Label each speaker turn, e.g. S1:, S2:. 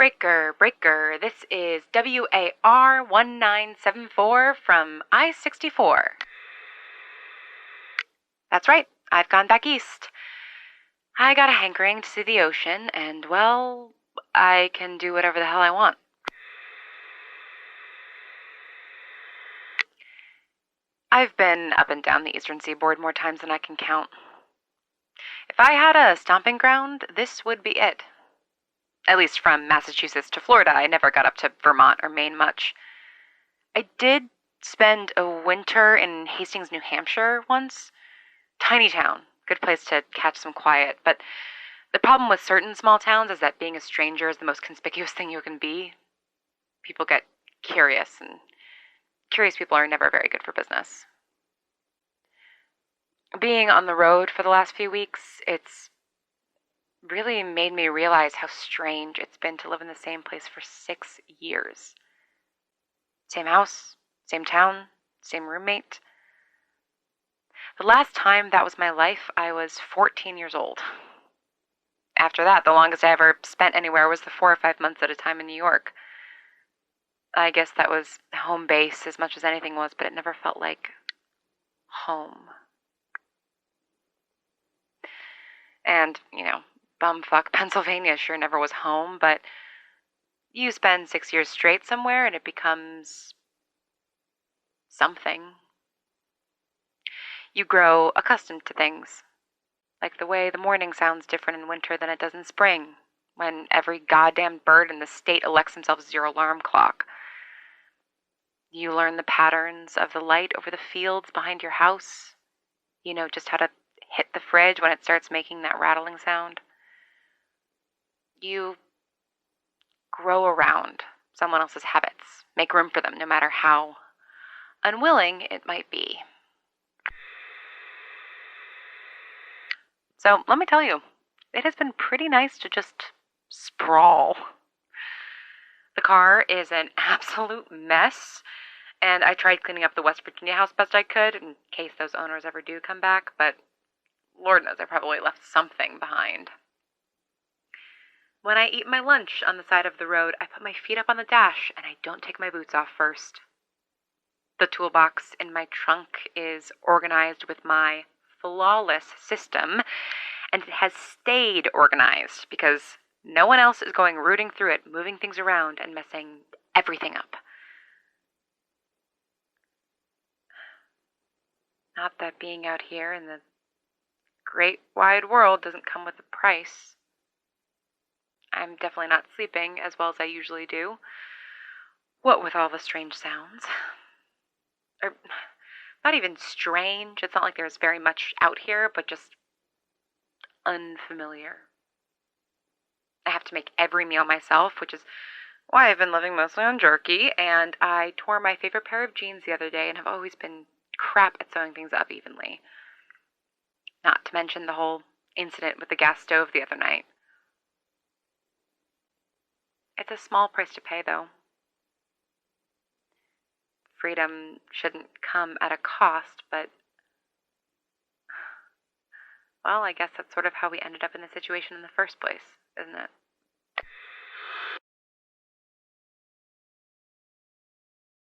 S1: Breaker, breaker. This is WAR 1974 from I-64. That's right, I've gone back east. I got a hankering to see the ocean, and, well, I can do whatever the hell I want. I've been up and down the eastern seaboard more times than I can count. If I had a stomping ground, this would be it. At least from Massachusetts to Florida, I never got up to Vermont or Maine much. I did spend a winter in Hastings, New Hampshire once. Tiny town, good place to catch some quiet, but the problem with certain small towns is that being a stranger is the most conspicuous thing you can be. People get curious, and curious people are never very good for business. Being on the road for the last few weeks, it's really made me realize how strange it's been to live in the same place for 6 years. Same house, same town, same roommate. The last time that was my life, I was 14 years old. After that, the longest I ever spent anywhere was the 4 or 5 months at a time in New York. I guess that was home base as much as anything was, but it never felt like home. And, bumfuck Pennsylvania sure never was home, but you spend 6 years straight somewhere and it becomes something. You grow accustomed to things, like the way the morning sounds different in winter than it does in spring, when every goddamn bird in the state elects himself as your alarm clock. You learn the patterns of the light over the fields behind your house. You know just how to hit the fridge when it starts making that rattling sound. You grow around someone else's habits, make room for them, no matter how unwilling it might be. So let me tell you, it has been pretty nice to just sprawl. The car is an absolute mess, and I tried cleaning up the West Virginia house best I could in case those owners ever do come back, but Lord knows I probably left something behind. When I eat my lunch on the side of the road, I put my feet up on the dash and I don't take my boots off first. The toolbox in my trunk is organized with my flawless system, and it has stayed organized because no one else is going rooting through it, moving things around and messing everything up. Not that being out here in the great wide world doesn't come with a price. I'm definitely not sleeping as well as I usually do. What with all the strange sounds? Or, not even strange. It's not like there's very much out here, but just unfamiliar. I have to make every meal myself, which is why I've been living mostly on jerky, and I tore my favorite pair of jeans the other day and have always been crap at sewing things up evenly. Not to mention the whole incident with the gas stove the other night. It's a small price to pay, though. Freedom shouldn't come at a cost, but, well, I guess that's sort of how we ended up in the situation in the first place, isn't it?